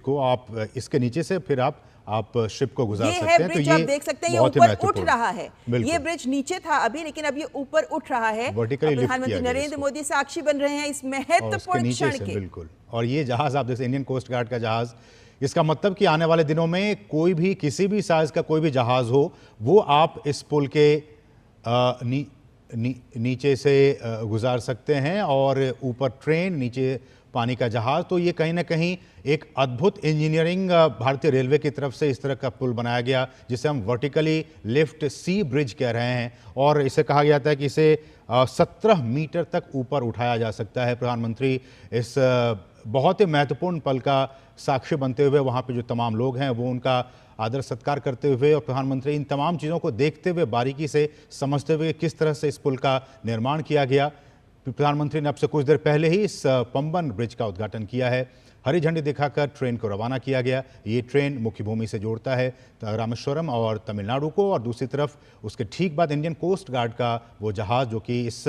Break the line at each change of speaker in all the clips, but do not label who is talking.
को आप इसके नीचे से फिर आप शिप को गुजार सकते हैं।
तो ये आप देख सकते हैं, ये ऊपर उठ रहा है। ये ब्रिज नीचे था अभी, लेकिन अब ये ऊपर उठ रहा है। प्रधानमंत्री नरेंद्र मोदी साक्षी बन रहे हैं इस महत्वपूर्ण क्षण के।
बिल्कुल। और ये जहाज आप जैसे इंडियन कोस्ट गार्ड का जहाज, इसका मतलब कि आने वाले दिनों में कोई भी किसी भी साइज का कोई भी जहाज हो, वो आप इस पुल के नीचे से गुजार सकते हैं। और ऊपर ट्रेन, नीचे पानी का जहाज। तो ये कहीं ना कहीं एक अद्भुत इंजीनियरिंग भारतीय रेलवे की तरफ से इस तरह का पुल बनाया गया, जिसे हम वर्टिकली लिफ्ट सी ब्रिज कह रहे हैं। और इसे कहा गया था कि इसे 17 मीटर तक ऊपर उठाया जा सकता है। प्रधानमंत्री इस बहुत ही महत्वपूर्ण पल का साक्षी बनते हुए वहाँ पे जो तमाम लोग हैं वो उनका आदर सत्कार करते हुए, और प्रधानमंत्री इन तमाम चीज़ों को देखते हुए, बारीकी से समझते हुए किस तरह से इस पुल का निर्माण किया गया। प्रधानमंत्री ने अब से कुछ देर पहले ही इस पंबन ब्रिज का उद्घाटन किया है। हरी झंडी दिखाकर ट्रेन को रवाना किया गया। ये ट्रेन मुख्य भूमि से जोड़ता है रामेश्वरम और तमिलनाडु को, और दूसरी तरफ उसके ठीक बाद इंडियन कोस्ट गार्ड का वो जहाज जो कि इस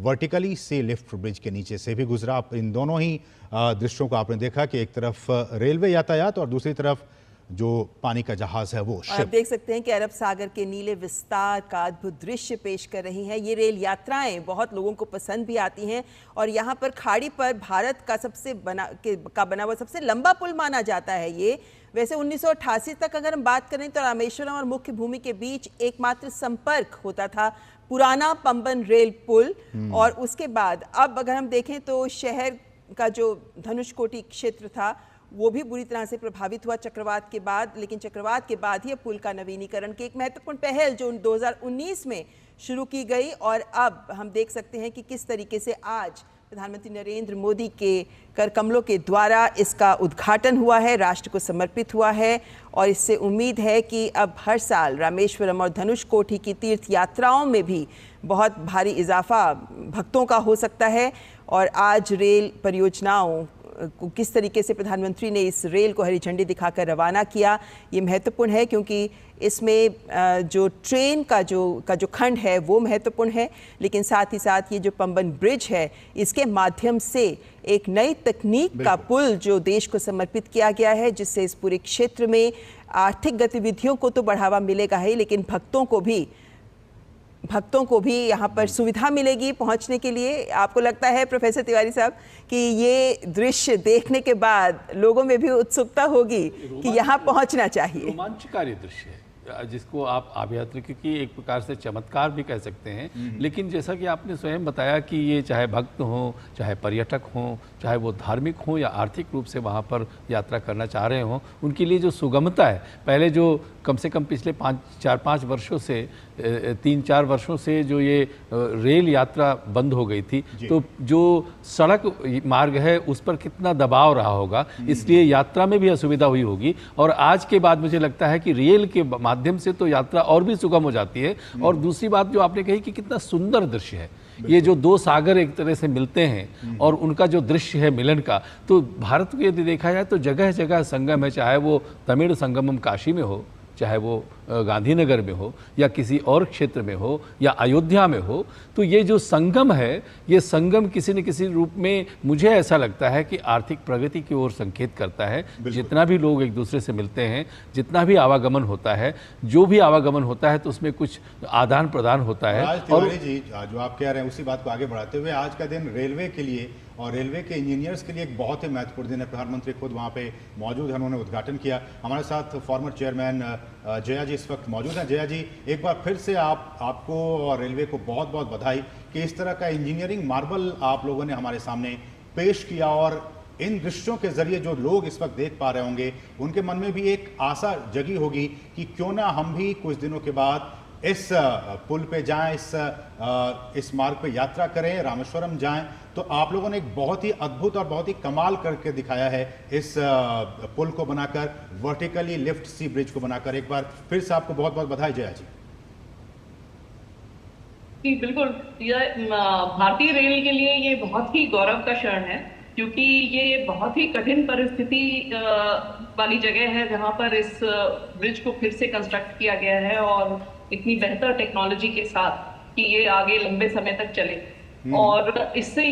वर्टिकली सी लिफ्ट ब्रिज के नीचे से भी गुजरा। इन दोनों ही दृश्यों को आपने देखा कि एक तरफ रेलवे यातायात और दूसरी तरफ जो पानी का जहाज है वो शिप।
आप देख सकते हैं कि अरब सागर के नीले विस्तार का अद्भुत दृश्य पेश कर रही हैं। ये रेल यात्राएं बहुत लोगों को पसंद भी आती हैं, और यहाँ पर खाड़ी पर भारत का बना हुआ सबसे लंबा पुल माना जाता है ये। वैसे 1988 तक अगर हम बात करें तो रामेश्वरम और मुख्य भूमि के बीच एकमात्र संपर्क होता था पुराना पंबन रेल पुल। और उसके बाद अब अगर हम देखें तो शहर का जो धनुषकोटी क्षेत्र था वो भी बुरी तरह से प्रभावित हुआ चक्रवात के बाद। लेकिन चक्रवात के बाद ही पुल का नवीनीकरण की एक महत्वपूर्ण पहल जो 2019 में शुरू की गई, और अब हम देख सकते हैं कि किस तरीके से आज प्रधानमंत्री नरेंद्र मोदी के कर कमलों के द्वारा इसका उद्घाटन हुआ है, राष्ट्र को समर्पित हुआ है। और इससे उम्मीद है कि अब हर साल रामेश्वरम और धनुषकोटी की तीर्थ यात्राओं में भी बहुत भारी इजाफा भक्तों का हो सकता है। और आज रेल परियोजनाओं किस तरीके से प्रधानमंत्री ने इस रेल को हरी झंडी दिखाकर रवाना किया, ये महत्वपूर्ण है, क्योंकि इसमें जो ट्रेन का जो खंड है वो महत्वपूर्ण है, लेकिन साथ ही साथ ये जो पंबन ब्रिज है इसके माध्यम से एक नई तकनीक का पुल जो देश को समर्पित किया गया है, जिससे इस पूरे क्षेत्र में आर्थिक गतिविधियों को तो बढ़ावा मिलेगा ही, लेकिन भक्तों को भी यहाँ पर सुविधा मिलेगी पहुँचने के लिए। आपको लगता है प्रोफेसर तिवारी साहब कि ये दृश्य देखने के बाद लोगों में भी उत्सुकता होगी कि यहाँ पहुँचना चाहिए?
रोमांचकारी दृश्य है जिसको आप अभियात्रिकी की एक प्रकार से चमत्कार भी कह सकते हैं। लेकिन जैसा कि आपने स्वयं बताया कि ये चाहे भक्त हों, चाहे पर्यटक हों, चाहे वो धार्मिक हों या आर्थिक रूप से वहाँ पर यात्रा करना चाह रहे हों, उनके लिए जो सुगमता है, पहले जो कम से कम पिछले 4-5 वर्षों से 3-4 वर्षों से जो ये रेल यात्रा बंद हो गई थी, तो जो सड़क मार्ग है उस पर कितना दबाव रहा होगा, इसलिए यात्रा में भी असुविधा हुई होगी। और आज के बाद मुझे लगता है कि रेल के माध्यम से तो यात्रा और भी सुगम हो जाती है। और दूसरी बात जो आपने कही कि कितना सुंदर दृश्य है, ये जो दो सागर एक तरह से मिलते हैं और उनका जो दृश्य है मिलन का, तो भारत को यदि देखा जाए तो जगह जगह संगम है, चाहे वो तमिल संगमम काशी में हो, चाहे वो गांधीनगर में हो, या किसी और क्षेत्र में हो, या अयोध्या में हो। तो ये जो संगम है, ये संगम किसी न किसी रूप में मुझे ऐसा लगता है कि आर्थिक प्रगति की ओर संकेत करता है। जितना भी लोग एक दूसरे से मिलते हैं, जितना भी आवागमन होता है, जो भी आवागमन होता है, तो उसमें कुछ आदान प्रदान होता है।
और जी जो आप कह रहे हैं उसी बात को आगे बढ़ाते हुए, आज का दिन रेलवे के लिए और रेलवे के इंजीनियर्स के लिए एक बहुत ही महत्वपूर्ण दिन है। प्रधानमंत्री खुद वहाँ पे मौजूद हैं, उन्होंने उद्घाटन किया। हमारे साथ फॉर्मर चेयरमैन जया जी इस वक्त मौजूद हैं। जया जी, एक बार फिर से आपको और रेलवे को बहुत बहुत बधाई कि इस तरह का इंजीनियरिंग मार्बल आप लोगों ने हमारे सामने पेश किया। और इन दृश्यों के जरिए जो लोग इस वक्त देख पा रहे होंगे, उनके मन में भी एक आशा जगी होगी कि क्यों ना हम भी कुछ दिनों के बाद इस पुल पे जाएं, इस मार्ग पे यात्रा करें, रामेश्वरम जाएं। तो आप लोगों ने एक बहुत ही अद्भुत और बहुत ही कमाल करके दिखाया है इस पुल को बनाकर, वर्टिकली लिफ्ट सी ब्रिज को बनाकर। एक बार फिर से आपको बहुत बहुत बधाई जया जी।
बिल्कुल, भारतीय रेल के लिए ये बहुत ही गौरव का क्षण है, क्योंकि ये बहुत ही कठिन परिस्थिति वाली जगह है जहां पर इस ब्रिज को फिर से कंस्ट्रक्ट किया गया है, और इतनी बेहतर टेक्नोलॉजी के साथ कि ये आगे लंबे समय तक चले। और इससे